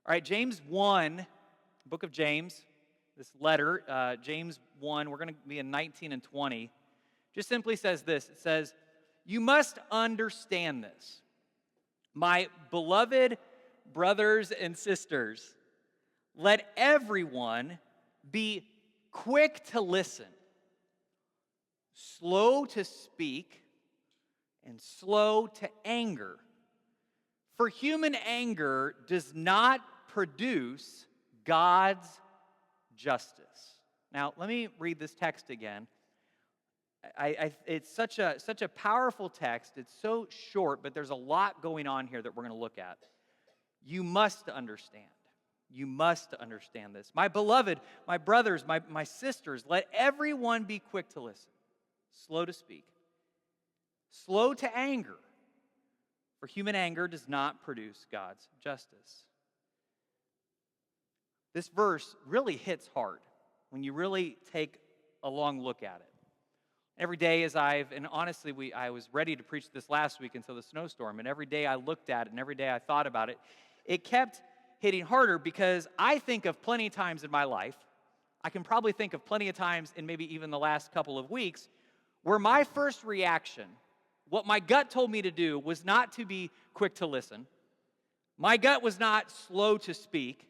All right, James 1, book of James, this letter, James 1, we're going to be in 19 and 20, just simply says this. It says, "You must understand this, my beloved brothers and sisters. Let everyone be quick to listen, slow to speak, and slow to anger. For human anger does not produce God's justice." Now, let me read this text again. It's such a powerful text. It's so short, but there's a lot going on here that we're going to look at. You must understand. You must understand this. My beloved, my brothers, my sisters, let everyone be quick to listen, slow to speak, slow to anger. For human anger does not produce God's justice. This verse really hits hard when you really take a long look at it. Every day and honestly, I was ready to preach this last week until the snowstorm, and every day I looked at it and every day I thought about it, it kept hitting harder because I think of plenty of times in my life, I can probably think of plenty of times in maybe even the last couple of weeks, where my first reaction, what my gut told me to do, was not to be quick to listen. My gut was not slow to speak.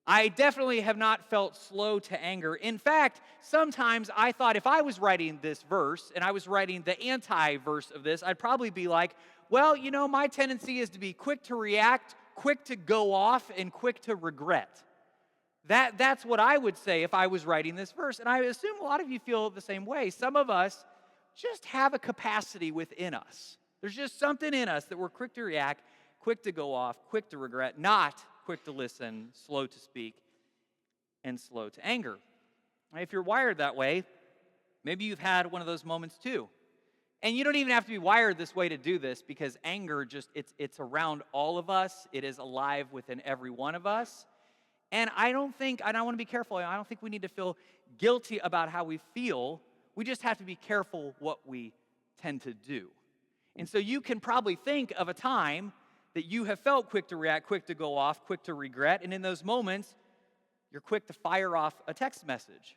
I definitely have not felt slow to anger. In fact, sometimes I thought if I was writing this verse and I was writing the anti-verse of this, I'd probably be like, well, my tendency is to be quick to react, quick to go off, and quick to regret. That's what I would say if I was writing this verse. And I assume a lot of you feel the same way. Some of us just have a capacity within us. There's just something in us that we're quick to react, quick to go off, quick to regret, not quick to listen, slow to speak, and slow to anger. If you're wired that way, maybe you've had one of those moments too. And you don't even have to be wired this way to do this, because anger it's around all of us. It is alive within every one of us. And I want to be careful. I don't think we need to feel guilty about how we feel. We just have to be careful what we tend to do. And so you can probably think of a time that you have felt quick to react, quick to go off, quick to regret. And in those moments, you're quick to fire off a text message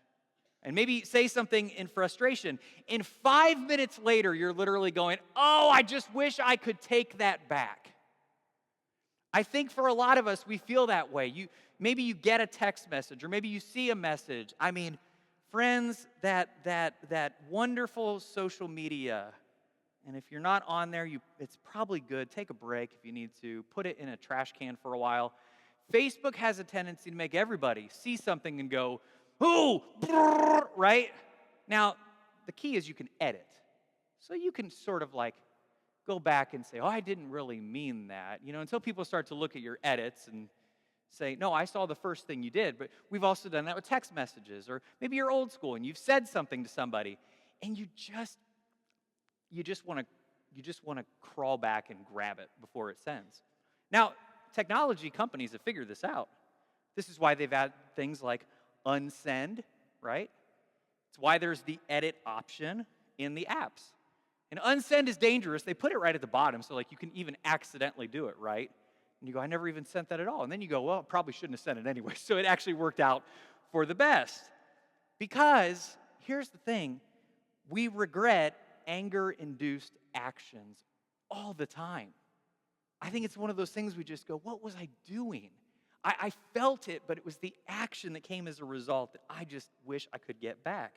and maybe say something in frustration. And 5 minutes later, you're literally going, oh, I just wish I could take that back. I think for a lot of us, we feel that way. Maybe you get a text message, or maybe you see a message. I mean, friends, that wonderful social media, and if you're not on there, it's probably good. Take a break if you need to. Put it in a trash can for a while. Facebook has a tendency to make everybody see something and go, ooh, brrr, right? Now, the key is you can edit. So you can sort of like go back and say, oh, I didn't really mean that. Until people start to look at your edits and say, no, I saw the first thing you did. But we've also done that with text messages. Or maybe you're old school and you've said something to somebody and you just want to crawl back and grab it before it sends. Now, technology companies have figured this out. This is why they've had things like unsend, right? It's why there's the edit option in the apps. And unsend is dangerous. They put it right at the bottom so you can even accidentally do it, right? And you go, I never even sent that at all. And then you go, well, I probably shouldn't have sent it anyway. So it actually worked out for the best. Because here's the thing, we regret anger-induced actions all the time. I think it's one of those things we just go, what was I doing? I felt it, but it was the action that came as a result that I just wish I could get back.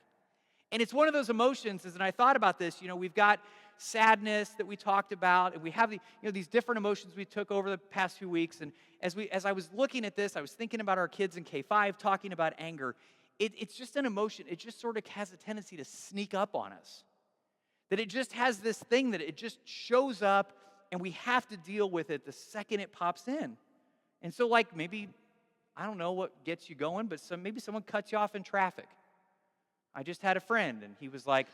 And it's one of those emotions, and I thought about this, we've got sadness that we talked about, and we have these different emotions we took over the past few weeks. And as I was looking at this, I was thinking about our kids in K-5 talking about anger. It's just an emotion. It just sort of has a tendency to sneak up on us. That it just has this thing that it just shows up, and we have to deal with it the second it pops in. And so maybe, I don't know what gets you going, but maybe someone cuts you off in traffic. I just had a friend, and he was like,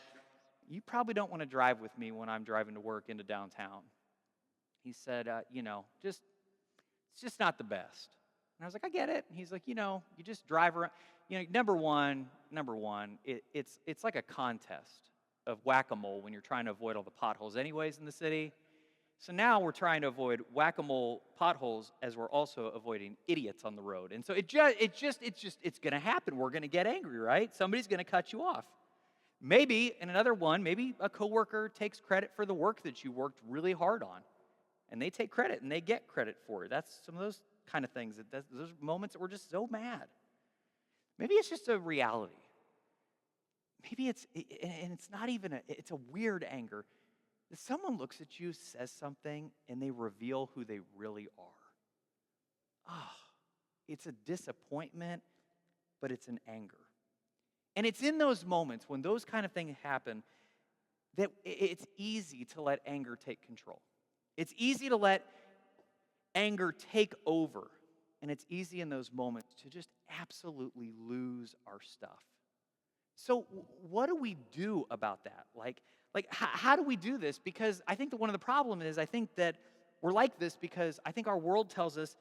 you probably don't want to drive with me when I'm driving to work into downtown. He said, it's just not the best. And I was like, I get it. And he's like, you just drive around. Number one, it's like a contest of whack-a-mole when you're trying to avoid all the potholes anyways in the city. So now we're trying to avoid whack-a-mole potholes as we're also avoiding idiots on the road. And so it's going to happen. We're going to get angry, right? Somebody's going to cut you off. Maybe in another one, maybe a coworker takes credit for the work that you worked really hard on. And they take credit and they get credit for it. That's some of those kind of things. Those moments that we're just so mad. Maybe it's just a reality. Maybe it's not even it's a weird anger. That someone looks at you, says something, and they reveal who they really are. It's a disappointment, but it's an anger. And it's in those moments when those kind of things happen that it's easy to let anger take control. It's easy to let anger take over. And it's easy in those moments to just absolutely lose our stuff. So what do we do about that? How do we do this? Because I think that one of the problems is I think that we're like this because I think our world tells us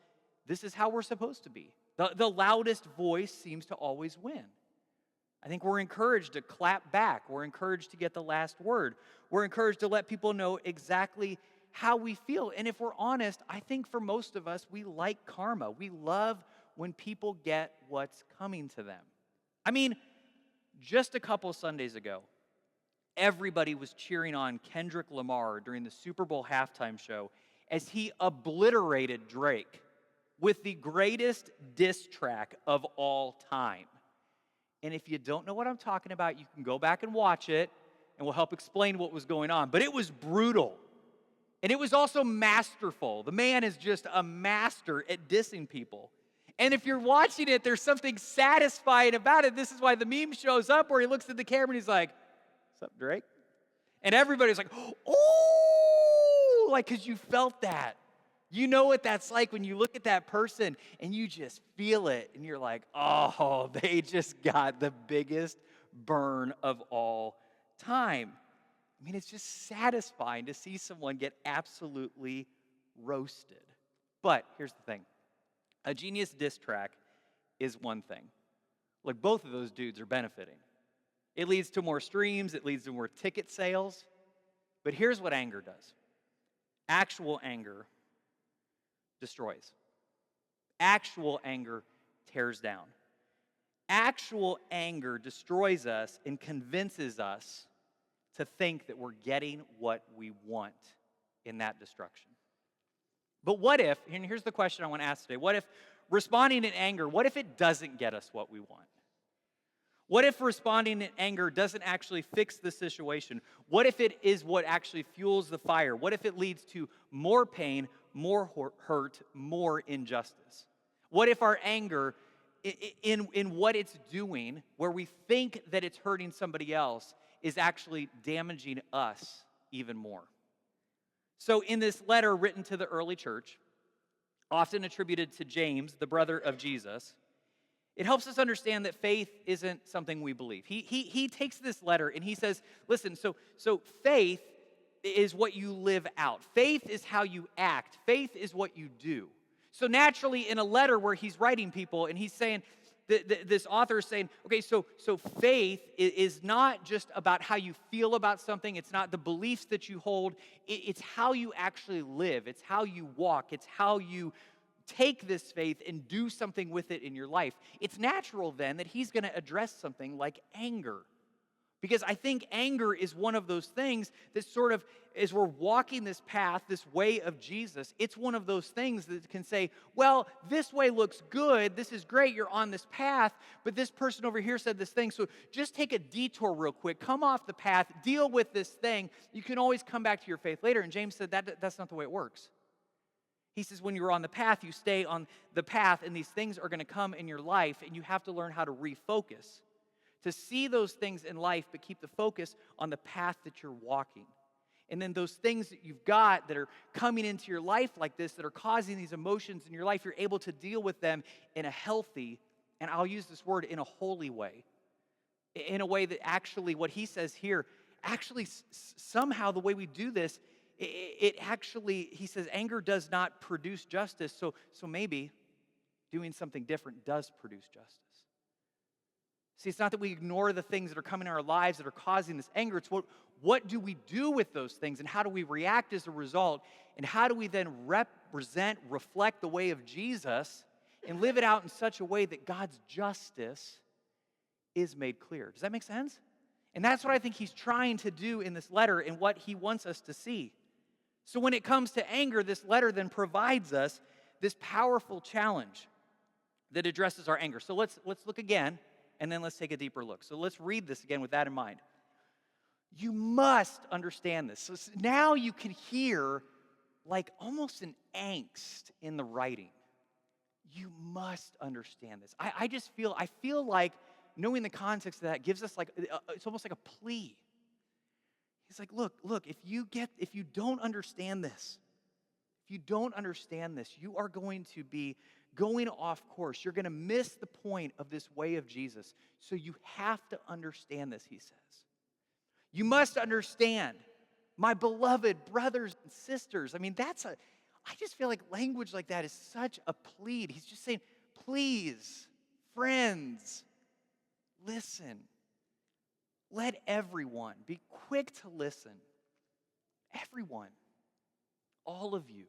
this is how we're supposed to be. The loudest voice seems to always win. I think we're encouraged to clap back. We're encouraged to get the last word. We're encouraged to let people know exactly how we feel. And if we're honest, I think for most of us, we like karma. We love when people get what's coming to them. I mean, just a couple Sundays ago, everybody was cheering on Kendrick Lamar during the Super Bowl halftime show as he obliterated Drake with the greatest diss track of all time. And if you don't know what I'm talking about, you can go back and watch it, and we'll help explain what was going on. But it was brutal. And it was also masterful. The man is just a master at dissing people. And if you're watching it, there's something satisfying about it. This is why the meme shows up where he looks at the camera and he's like, "What's up, Drake?" And everybody's like, "Oh!" Like, because you felt that. You know what that's like when you look at that person and you just feel it. And you're like, "Oh, they just got the biggest burn of all time." I mean, it's just satisfying to see someone get absolutely roasted. But here's the thing. A genius diss track is one thing. Look, both of those dudes are benefiting. It leads to more streams. It leads to more ticket sales. But here's what anger does. Actual anger destroys. Actual anger tears down. Actual anger destroys us and convinces us to think that we're getting what we want in that destruction. But what if, and here's the question I want to ask today, what if responding in anger, what if it doesn't get us what we want? What if responding in anger doesn't actually fix the situation? What if it is what actually fuels the fire? What if it leads to more pain, more hurt, more injustice? What if our anger, in what it's doing, where we think that it's hurting somebody else, is actually damaging us even more? So in this letter written to the early church, often attributed to James, the brother of Jesus, it helps us understand that faith isn't something we believe. He takes this letter and he says, listen, so faith is what you live out. Faith is how you act. Faith is what you do. So naturally, in a letter where he's writing people and he's saying, this author is saying, okay, so faith is not just about how you feel about something. It's not the beliefs that you hold. It's how you actually live. It's how you walk. It's how you take this faith and do something with it in your life. It's natural then that he's going to address something like anger. Because I think anger is one of those things that sort of, as we're walking this path, this way of Jesus, it's one of those things that can say, well, this way looks good, this is great, you're on this path, but this person over here said this thing, so just take a detour real quick, come off the path, deal with this thing, you can always come back to your faith later. And James said that's not the way it works. He says when you're on the path, you stay on the path, and these things are going to come in your life, and you have to learn how to refocus. To see those things in life, but keep the focus on the path that you're walking. And then those things that you've got that are coming into your life like this, that are causing these emotions in your life, you're able to deal with them in a healthy, and I'll use this word, in a holy way. In a way that actually, what he says here, actually somehow the way we do this, it actually, he says, anger does not produce justice, so maybe doing something different does produce justice. See, it's not that we ignore the things that are coming in our lives that are causing this anger. It's what do we do with those things, and how do we react as a result, and how do we then reflect the way of Jesus and live it out in such a way that God's justice is made clear. Does that make sense? And that's what I think he's trying to do in this letter and what he wants us to see. So when it comes to anger, this letter then provides us this powerful challenge that addresses our anger. So let's look again, and then let's take a deeper look. So let's read this again with that in mind. You must understand this. So now you can hear like almost an angst in the writing. You must understand this. I feel like knowing the context of that gives us like, it's almost like a plea. He's like, look, if you don't understand this, you are going to be going off course. You're going to miss the point of this way of Jesus. So you have to understand this, he says. You must understand, my beloved brothers and sisters. I mean, I just feel like language like that is such a plead. He's just saying, please, friends, listen. Let everyone be quick to listen. Everyone. All of you.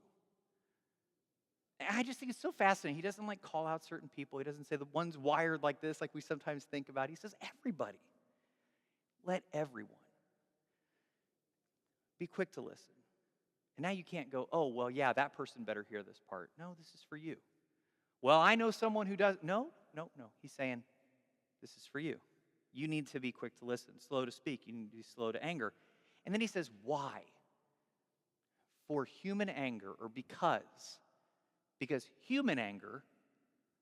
And I just think it's so fascinating. He doesn't like call out certain people. He doesn't say the one's wired like this, like we sometimes think about. He says everybody. Let everyone be quick to listen. And now you can't go, oh, well, yeah, that person better hear this part. No, this is for you. Well, I know someone who does. No. He's saying, this is for you. You need to be quick to listen, slow to speak. You need to be slow to anger. And then he says, why? For human anger, or because human anger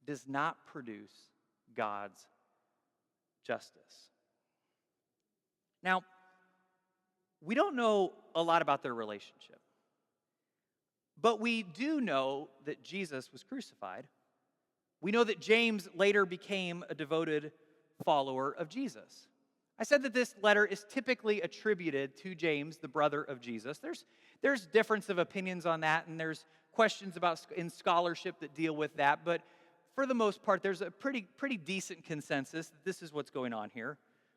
does not produce God's justice. Now, we don't know a lot about their relationship, but we do know that Jesus was crucified. We know that James later became a devoted follower of Jesus. I said that this letter is typically attributed to James, the brother of Jesus. There's difference of opinions on that, and there's questions in scholarship that deal with that, but for the most part, there's a pretty decent consensus that this is what's going on here.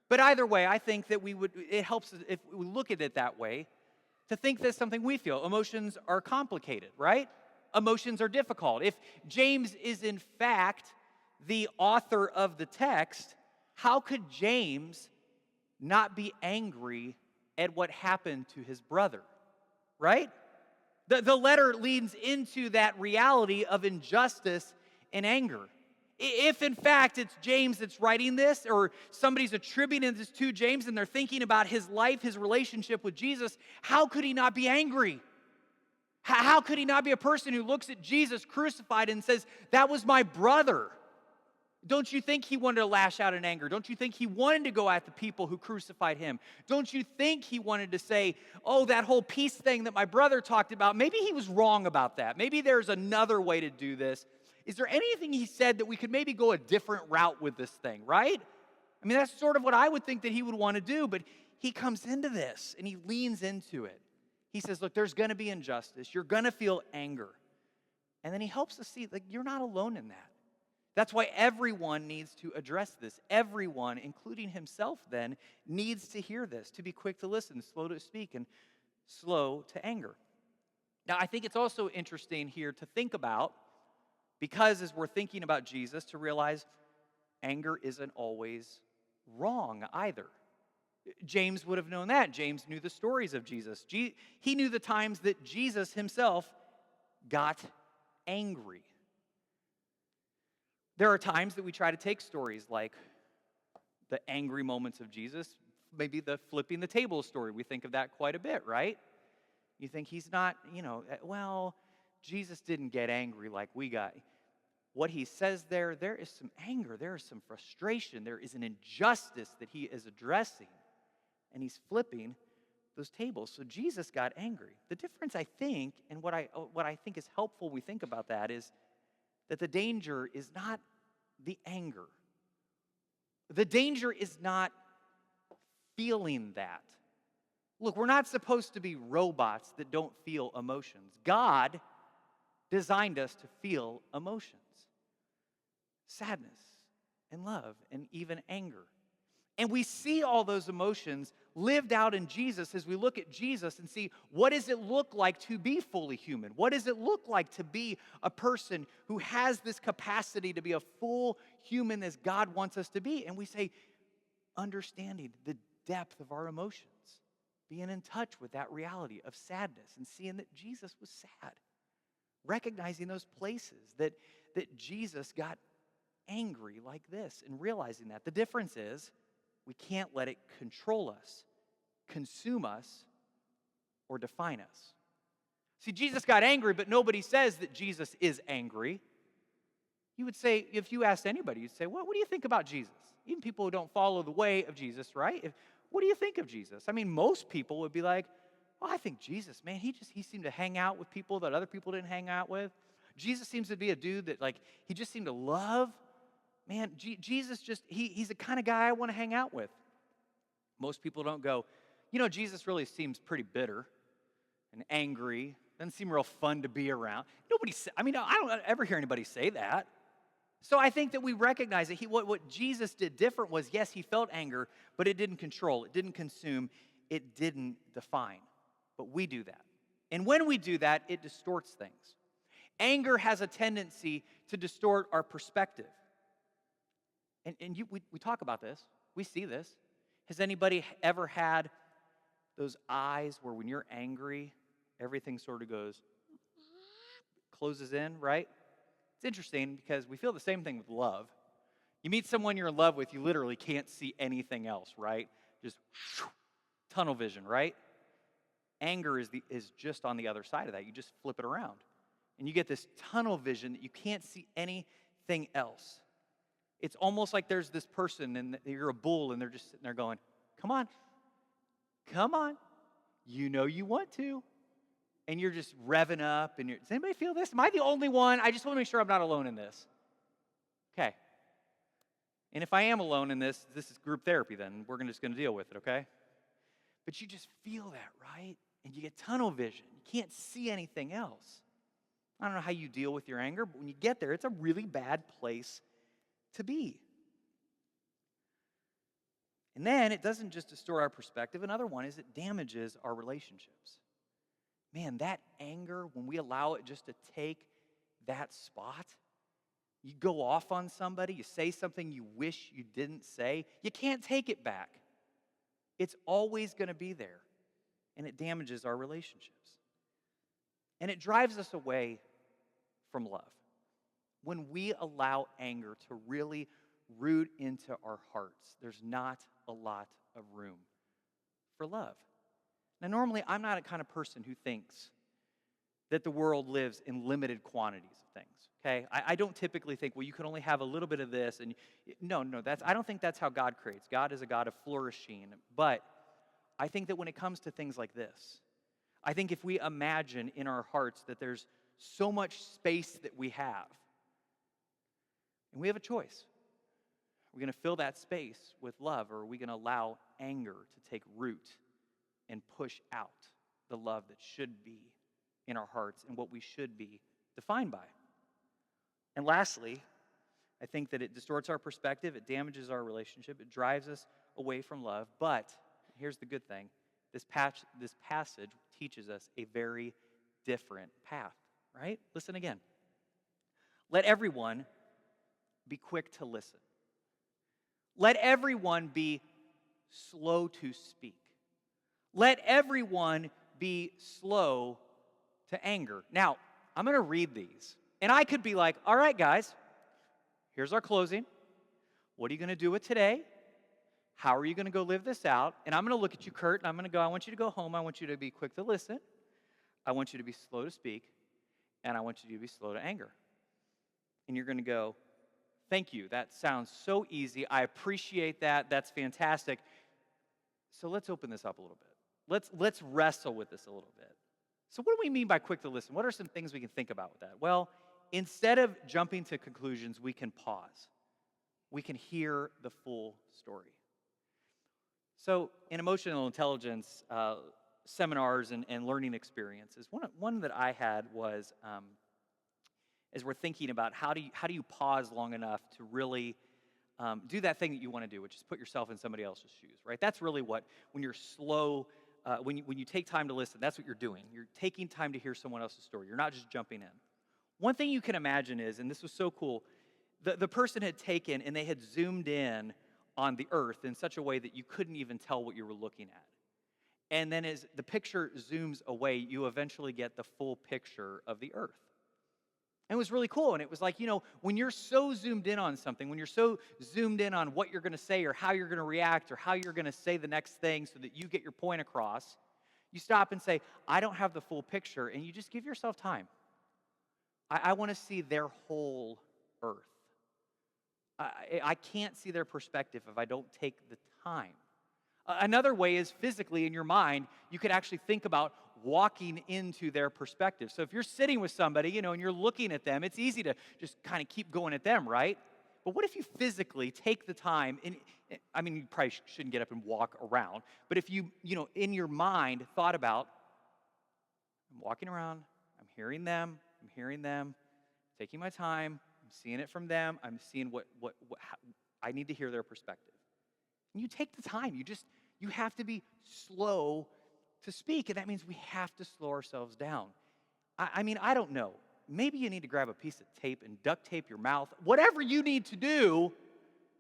But either way, I think that it helps if we look at it that way, to think that's something we feel. Emotions are complicated, right? Emotions are difficult. If James is in fact the author of the text, how could James not be angry at what happened to his brother, right? The letter leads into that reality of injustice and anger. If in fact it's James that's writing this, or somebody's attributing this to James and they're thinking about his life, his relationship with Jesus, how could he not be angry? How could he not be a person who looks at Jesus crucified and says, that was my brother? Don't you think he wanted to lash out in anger? Don't you think he wanted to go at the people who crucified him? Don't you think he wanted to say, oh, that whole peace thing that my brother talked about, maybe he was wrong about that. Maybe there's another way to do this. Is there anything he said that we could maybe go a different route with this thing, right? I mean, that's sort of what I would think that he would want to do, but he comes into this and he leans into it. He says, look, there's going to be injustice. You're going to feel anger. And then he helps us see, like, you're not alone in that. That's why everyone needs to address this. Everyone, including himself then, needs to hear this, to be quick to listen, slow to speak, and slow to anger. Now, I think it's also interesting here to think about, because as we're thinking about Jesus, to realize anger isn't always wrong either. James would have known that. James knew the stories of Jesus. He knew the times that Jesus himself got angry. There are times that we try to take stories like the angry moments of Jesus, maybe the flipping the table story. We think of that quite a bit, right? You think he's not, well, Jesus didn't get angry like we got. What he says there is some anger, there is some frustration, there is an injustice that he is addressing, and he's flipping those tables. So Jesus got angry. The difference, I think, and what I think is helpful when we think about that is that the danger is not the anger. The danger is not feeling that. Look, we're not supposed to be robots that don't feel emotions. God designed us to feel emotions. Sadness and love and even anger. And we see all those emotions lived out in Jesus as we look at Jesus and see, what does it look like to be fully human? What does it look like to be a person who has this capacity to be a full human as God wants us to be? And we say, understanding the depth of our emotions, being in touch with that reality of sadness and seeing that Jesus was sad, recognizing those places that Jesus got angry like this and realizing that. The difference is, we can't let it control us, consume us, or define us. See, Jesus got angry, but nobody says that Jesus is angry. You would say, if you asked anybody, you'd say, what do you think about Jesus? Even people who don't follow the way of Jesus, right? What do you think of Jesus? I mean, most people would be like, oh, I think Jesus, man, he seemed to hang out with people that other people didn't hang out with. Jesus seems to be a dude that, like, he just seemed to love. Man, Jesus he's the kind of guy I want to hang out with. Most people don't go, Jesus really seems pretty bitter and angry. Doesn't seem real fun to be around. I don't ever hear anybody say that. So I think that we recognize that what Jesus did different was, yes, he felt anger, but it didn't control, it didn't consume, it didn't define. But we do that. And when we do that, it distorts things. Anger has a tendency to distort our perspective. We talk about this. We see this. Has anybody ever had those eyes where when you're angry, everything sort of closes in, right? It's interesting because we feel the same thing with love. You meet someone you're in love with, you literally can't see anything else, right? Just tunnel vision, right? Anger is just on the other side of that. You just flip it around. And you get this tunnel vision that you can't see anything else. It's almost like there's this person and you're a bull and they're just sitting there going, come on, you know you want to. And you're just revving up and does anybody feel this? Am I the only one? I just want to make sure I'm not alone in this. Okay. And if I am alone in this is group therapy then. We're just going to deal with it, okay? But you just feel that, right? And you get tunnel vision. You can't see anything else. I don't know how you deal with your anger, but when you get there, it's a really bad place to be. And then it doesn't just distort our perspective. Another one is it damages our relationships. Man, that anger, when we allow it just to take that spot, you go off on somebody, you say something you wish you didn't say, you can't take it back. It's always going to be there. And it damages our relationships. And it drives us away from love. When we allow anger to really root into our hearts, there's not a lot of room for love. Now, normally, I'm not a kind of person who thinks that the world lives in limited quantities of things, okay? I don't typically think, well, you can only have a little bit of this. And no, I don't think that's how God creates. God is a God of flourishing. But I think that when it comes to things like this, I think if we imagine in our hearts that there's so much space that we have, and we have a choice. Are we going to fill that space with love, or are we going to allow anger to take root and push out the love that should be in our hearts and what we should be defined by? And lastly, I think that it distorts our perspective, it damages our relationship, it drives us away from love. But here's the good thing. This passage teaches us a very different path, right? Listen again. Let everyone be quick to listen. Let everyone be slow to speak. Let everyone be slow to anger. Now, I'm going to read these. And I could be like, all right, guys, here's our closing. What are you going to do with today? How are you going to go live this out? And I'm going to look at you, Kurt, and I'm going to go, I want you to go home. I want you to be quick to listen. I want you to be slow to speak. And I want you to be slow to anger. And you're going to go, thank you. That sounds so easy. I appreciate that. That's fantastic. So let's open this up a little bit. Let's wrestle with this a little bit. So what do we mean by quick to listen? What are some things we can think about with that? Well, instead of jumping to conclusions, we can pause. We can hear the full story. So in emotional intelligence seminars and learning experiences, one that I had was as we're thinking about how do you pause long enough to really do that thing that you want to do, which is put yourself in somebody else's shoes, right? That's really what, when you're slow, when you take time to listen, that's what you're doing. You're taking time to hear someone else's story. You're not just jumping in. One thing you can imagine is, and this was so cool, the person had taken and they had zoomed in on the earth in such a way that you couldn't even tell what you were looking at. And then as the picture zooms away, you eventually get the full picture of the earth. And it was really cool. And it was like, when you're so zoomed in on something, when you're so zoomed in on what you're going to say or how you're going to react or how you're going to say the next thing so that you get your point across, you stop and say, I don't have the full picture, and you just give yourself time. I want to see their whole earth. I can't see their perspective if I don't take the time. Another way is physically in your mind, you could actually think about walking into their perspective. So if you're sitting with somebody, and you're looking at them, it's easy to just kind of keep going at them, right? But what if you physically take the time, and you probably shouldn't get up and walk around, but if you, in your mind thought about, I'm walking around, I'm hearing them, taking my time, I'm seeing it from them, I'm seeing what how, I need to hear their perspective. And you take the time. You have to be slow to speak, and that means we have to slow ourselves down. I don't know. Maybe you need to grab a piece of tape and duct tape your mouth. Whatever you need to do,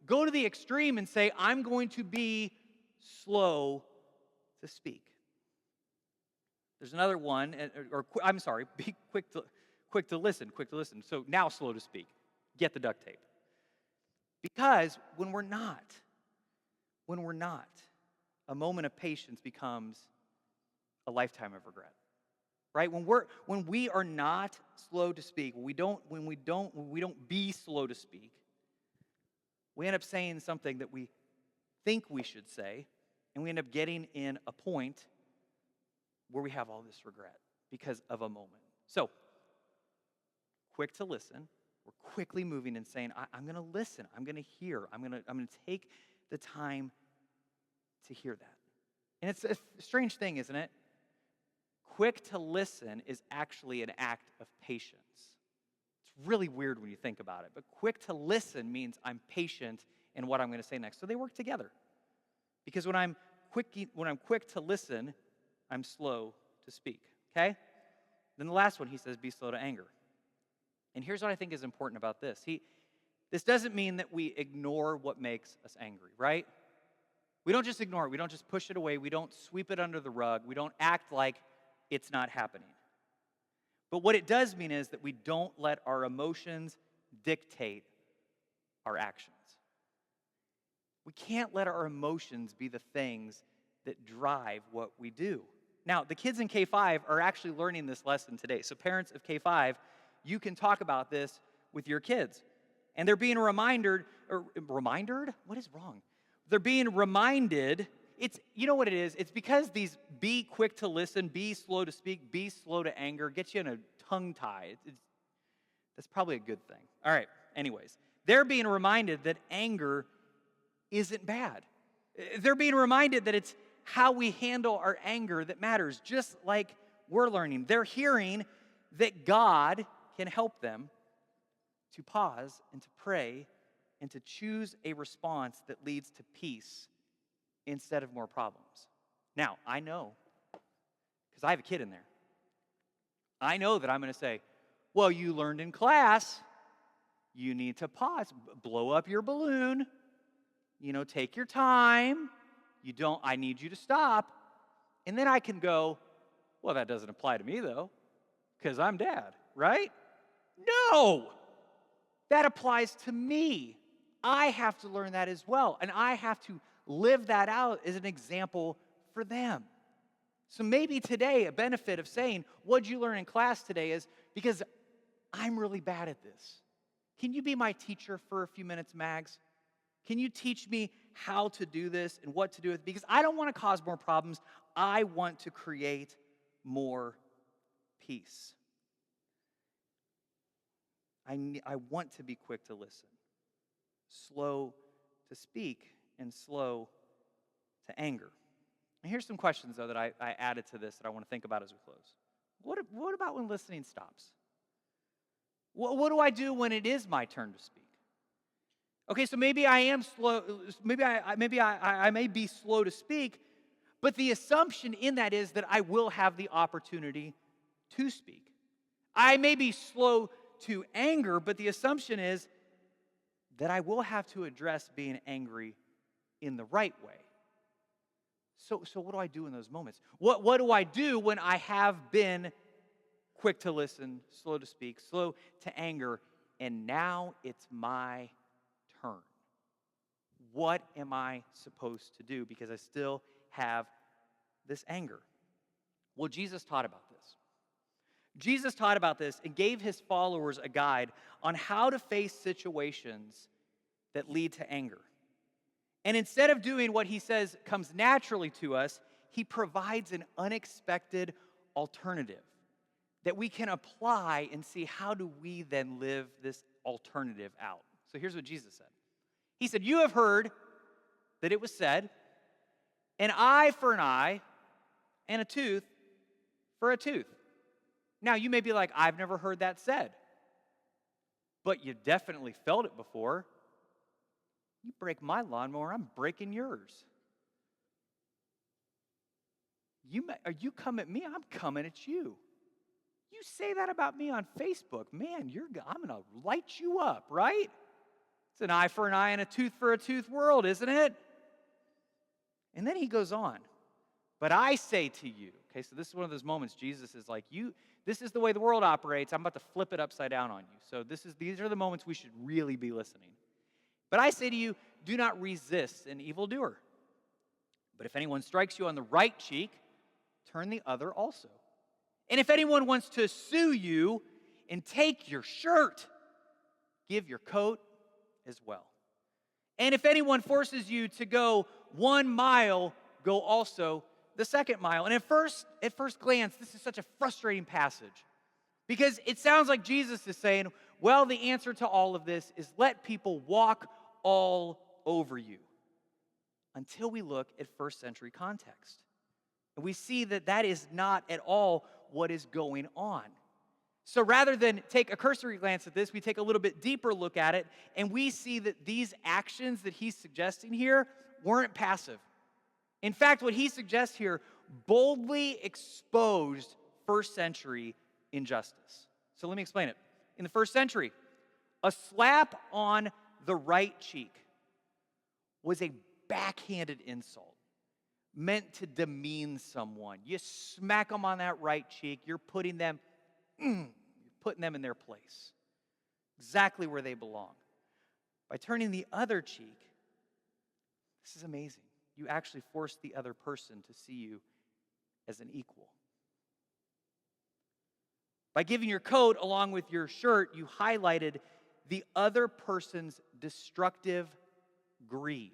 go to the extreme and say, I'm going to be slow to speak. There's another one, be quick to listen. So now slow to speak. Get the duct tape. Because when we're not, a moment of patience becomes a lifetime of regret, right? When we are not slow to speak, when we don't be slow to speak, we end up saying something that we think we should say, and we end up getting in a point where we have all this regret because of a moment. So, quick to listen. We're quickly moving and saying, I'm going to listen. I'm going to hear. I'm going to take the time to hear that. And it's a strange thing, isn't it? Quick to listen is actually an act of patience. It's really weird when you think about it, but quick to listen means I'm patient in what I'm going to say next. So they work together. Because when I'm quick to listen, I'm slow to speak, okay? Then the last one, he says, be slow to anger. And here's what I think is important about this. This doesn't mean that we ignore what makes us angry, right? We don't just ignore it. We don't just push it away. We don't sweep it under the rug. We don't act like it's not happening. But what it does mean is that we don't let our emotions dictate our actions. We can't let our emotions be the things that drive what we do. Now, the kids in K5 are actually learning this lesson today. So parents of K5, you can talk about this with your kids. And they're being reminded? What is wrong? They're being reminded, you know what it is? It's because these be quick to listen, be slow to speak, be slow to anger gets you in a tongue tie. That's probably a good thing. All right, anyways. They're being reminded that anger isn't bad. They're being reminded that it's how we handle our anger that matters, just like we're learning. They're hearing that God can help them to pause and to pray and to choose a response that leads to peace instead of more problems. Now, I know, because I have a kid in there, I know that I'm going to say, well, you learned in class, you need to pause, blow up your balloon, take your time, I need you to stop. And then I can go, well, that doesn't apply to me though, because I'm dad, right? No, that applies to me. I have to learn that as well, and I have to live that out as an example for them. So maybe today a benefit of saying, what'd you learn in class today is because I'm really bad at this. Can you be my teacher for a few minutes, Mags? Can you teach me how to do this and what to do with it? Because I don't want to cause more problems. I want to create more peace. I want to be quick to listen, slow to speak, and slow to anger. And here's some questions, though, that I added to this that I want to think about as we close. What about when listening stops? What do I do when it is my turn to speak? Okay, so maybe I am slow, maybe I may be slow to speak, but the assumption in that is that I will have the opportunity to speak. I may be slow to anger, but the assumption is that I will have to address being angry in the right way. So what do I do in those moments? What do I do when I have been quick to listen, slow to speak, slow to anger, and now it's my turn? What am I supposed to do? Because I still have this anger. Well, Jesus taught about this. Jesus taught about this and gave his followers a guide on how to face situations that lead to anger. And instead of doing what he says comes naturally to us, he provides an unexpected alternative that we can apply and see how do we then live this alternative out. So here's what Jesus said. He said, "You have heard that it was said, an eye for an eye and a tooth for a tooth." Now, you may be like, "I've never heard that said." But you definitely felt it before. You break my lawnmower, I'm breaking yours. You come at me, I'm coming at you. You say that about me on Facebook, man, I'm going to light you up, right? It's an eye for an eye and a tooth for a tooth world, isn't it? And then he goes on. But I say to you, okay, so this is one of those moments Jesus is like, this is the way the world operates. I'm about to flip it upside down on you. So these are the moments we should really be listening. But I say to you, do not resist an evildoer. But if anyone strikes you on the right cheek, turn the other also. And if anyone wants to sue you and take your shirt, give your coat as well. And if anyone forces you to go 1 mile, go also the 2nd mile. And at first glance, this is such a frustrating passage because it sounds like Jesus is saying, well, the answer to all of this is let people walk all over you, until we look at first century context. And we see that that is not at all what is going on. So rather than take a cursory glance at this, we take a little bit deeper look at it, and we see that these actions that he's suggesting here weren't passive. In fact, what he suggests here boldly exposed first century injustice. So let me explain it. In the first century, a slap on the right cheek was a backhanded insult meant to demean someone. You smack them on that right cheek, you're putting them in their place, exactly where they belong. By turning the other cheek, this is amazing. You actually force the other person to see you as an equal. By giving your coat along with your shirt, you highlighted the other person's destructive greed.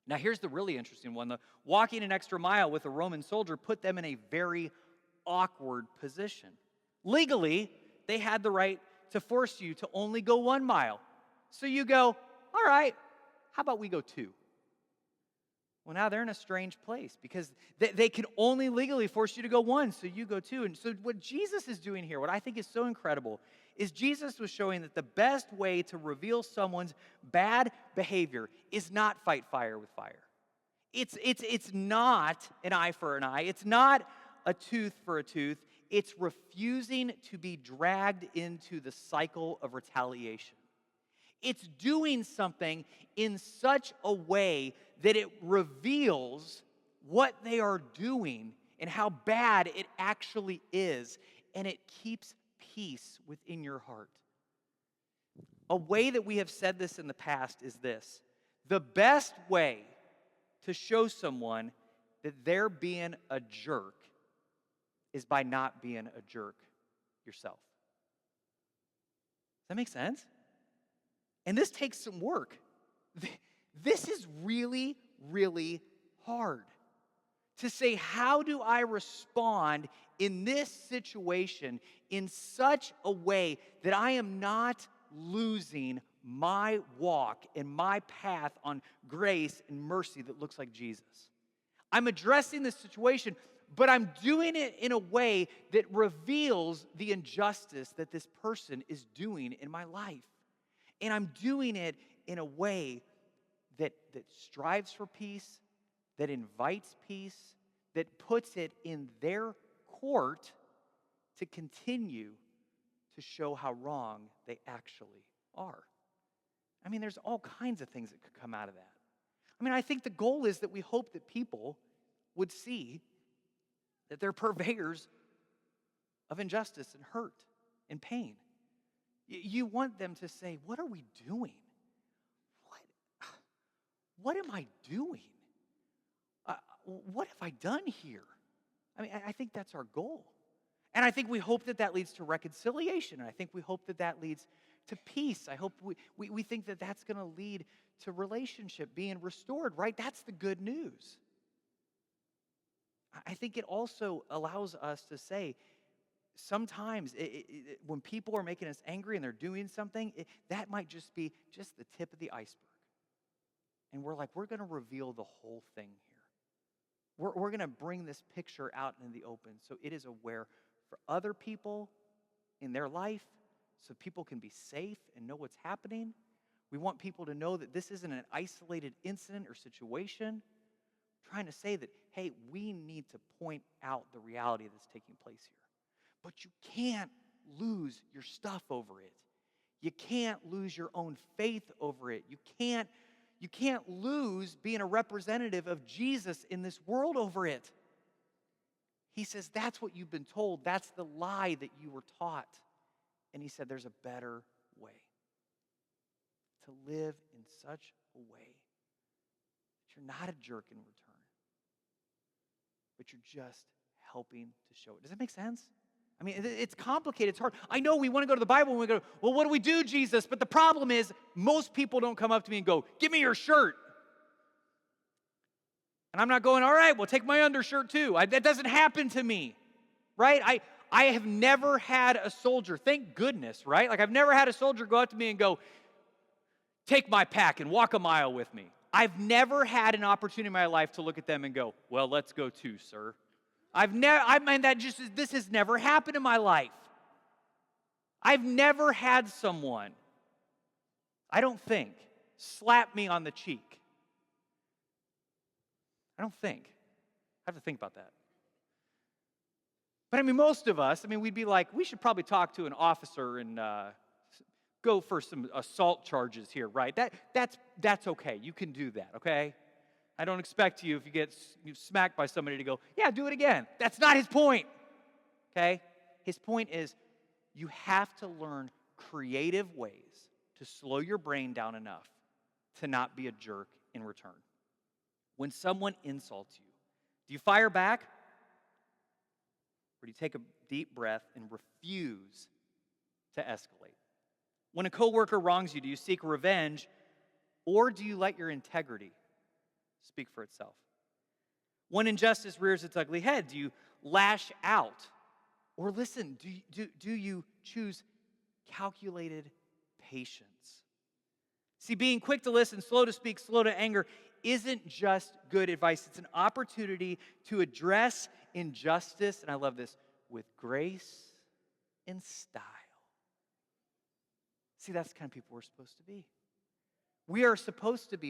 Now, here's the really interesting one. The walking an extra mile with a Roman soldier put them in a very awkward position. Legally, they had the right to force you to only go 1 mile. So you go, all right, how about we go 2? Well, now they're in a strange place because they can only legally force you to go 1, so you go 2. And so what Jesus is doing here, what I think is so incredible, is Jesus was showing that the best way to reveal someone's bad behavior is not fight fire with fire. It's not an eye for an eye. It's not a tooth for a tooth. It's refusing to be dragged into the cycle of retaliation. It's doing something in such a way that it reveals what they are doing and how bad it actually is, and it keeps peace within your heart. A way that we have said this in the past is this: the best way to show someone that they're being a jerk is by not being a jerk yourself. Does that make sense? And this takes some work. This is really, really hard. To say, how do I respond in this situation in such a way that I am not losing my walk and my path on grace and mercy that looks like Jesus? I'm addressing this situation, but I'm doing it in a way that reveals the injustice that this person is doing in my life. And I'm doing it in a way that strives for peace, that invites peace, that puts it in their court to continue to show how wrong they actually are. I mean, there's all kinds of things that could come out of that. I mean, I think the goal is that we hope that people would see that they're purveyors of injustice and hurt and pain. You want them to say, what are we doing? What am I doing? What have I done here? I mean, I think that's our goal. And I think we hope that that leads to reconciliation. And I think we hope that that leads to peace. I hope we think that that's going to lead to relationship being restored, right? That's the good news. I think it also allows us to say, sometimes when people are making us angry and they're doing something, that might just be just the tip of the iceberg. And we're like, we're going to reveal the whole thing here. We're going to bring this picture out in the open so it is aware for other people in their life, so people can be safe and know what's happening. We want people to know that this isn't an isolated incident or situation. We're trying to say that, hey, we need to point out the reality that's taking place here. But you can't lose your stuff over it. You can't lose your own faith over it. You can't lose being a representative of Jesus in this world over it. He says that's what you've been told. That's the lie that you were taught. And he said there's a better way. To live in such a way that you're not a jerk in return, but you're just helping to show it. Does that make sense? I mean, it's complicated. It's hard. I know we want to go to the Bible and we go, well, what do we do, Jesus? But the problem is most people don't come up to me and go, give me your shirt. And I'm not going, all right, well, take my undershirt too. That doesn't happen to me, right? I have never had a soldier, thank goodness, right? Like I've never had a soldier go up to me and go, take my pack and walk a mile with me. I've never had an opportunity in my life to look at them and go, well, let's go too, sir. This has never happened in my life. I've never had someone, I don't think, slap me on the cheek. I don't think. I have to think about that. But I mean, most of us, we'd be like, we should probably talk to an officer and go for some assault charges here, right? That's okay. You can do that, okay? I don't expect you, if you get smacked by somebody, to go, yeah, do it again. That's not his point, okay? His point is you have to learn creative ways to slow your brain down enough to not be a jerk in return. When someone insults you, do you fire back? Or do you take a deep breath and refuse to escalate? When a coworker wrongs you, do you seek revenge? Or do you let your integrity speak for itself? When injustice rears its ugly head, do you lash out? Or listen, do you choose calculated patience? See, being quick to listen, slow to speak, slow to anger isn't just good advice. It's an opportunity to address injustice, and I love this, with grace and style. See, that's the kind of people we're supposed to be.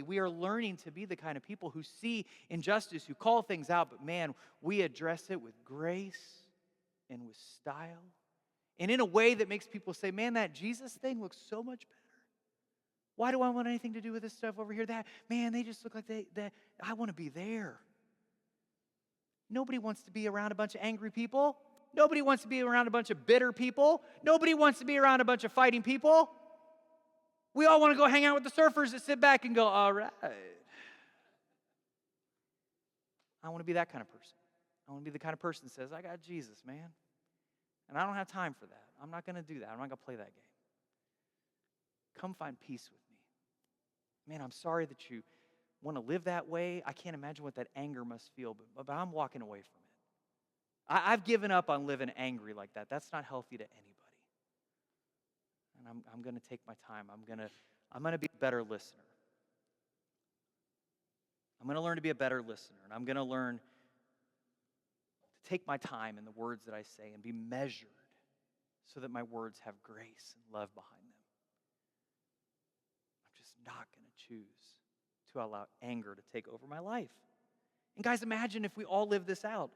We are learning to be the kind of people who see injustice, who call things out, but man, we address it with grace and with style. And in a way that makes people say, man, that Jesus thing looks so much better. Why do I want anything to do with this stuff over here? They just look like I want to be there. Nobody wants to be around a bunch of angry people. Nobody wants to be around a bunch of bitter people. Nobody wants to be around a bunch of fighting people. We all want to go hang out with the surfers that sit back and go, all right. I want to be that kind of person. I want to be the kind of person that says, I got Jesus, man. And I don't have time for that. I'm not going to do that. I'm not going to play that game. Come find peace with me. Man, I'm sorry that you want to live that way. I can't imagine what that anger must feel, but I'm walking away from it. I've given up on living angry like that. That's not healthy to anybody. And I'm going to take my time. I'm going to be a better listener. I'm going to learn to be a better listener, and I'm going to learn to take my time in the words that I say and be measured so that my words have grace and love behind them. not going to choose to allow anger to take over my life. And guys, imagine if we all live this out.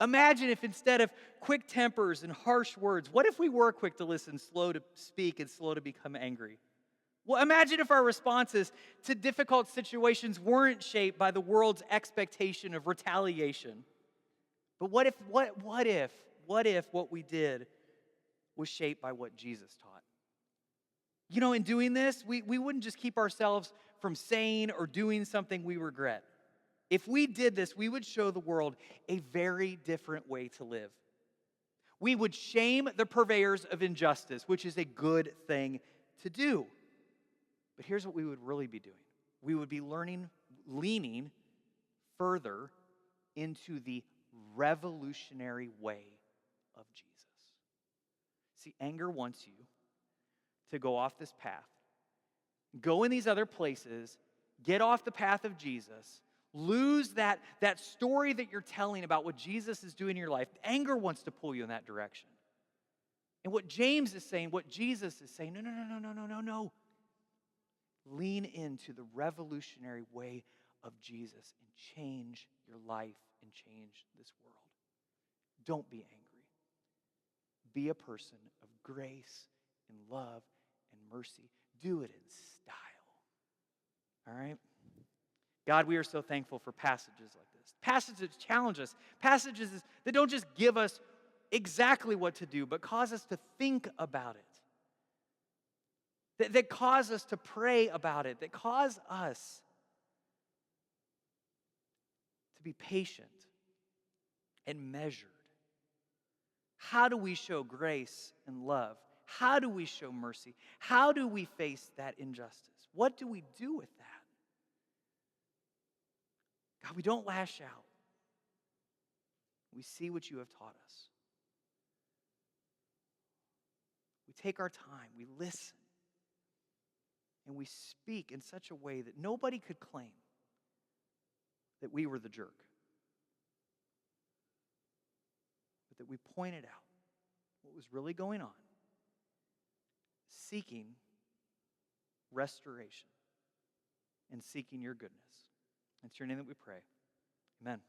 Imagine if instead of quick tempers and harsh words, what if we were quick to listen, slow to speak, and slow to become angry? Well, imagine if our responses to difficult situations weren't shaped by the world's expectation of retaliation. But what if what we did was shaped by what Jesus taught? You know, in doing this, we wouldn't just keep ourselves from saying or doing something we regret. If we did this, we would show the world a very different way to live. We would shame the purveyors of injustice, which is a good thing to do. But here's what we would really be doing. We would be leaning further into the revolutionary way of Jesus. See, anger wants you to go off this path, go in these other places, get off the path of Jesus, lose that story that you're telling about what Jesus is doing in your life. Anger wants to pull you in that direction. And what James is saying, what Jesus is saying, no. Lean into the revolutionary way of Jesus and change your life and change this world. Don't be angry. Be a person of grace and love and mercy. Do it in style. All right? God, we are so thankful for passages like this. Passages that challenge us. Passages that don't just give us exactly what to do, but cause us to think about it. That cause us to pray about it. That cause us to be patient and measured. How do we show grace and love? How do we show mercy? How do we face that injustice? What do we do with that? God, we don't lash out. We see what you have taught us. We take our time, we listen, and we speak in such a way that nobody could claim that we were the jerk, but that we pointed out what was really going on, seeking restoration and seeking your goodness. It's your name that we pray. Amen.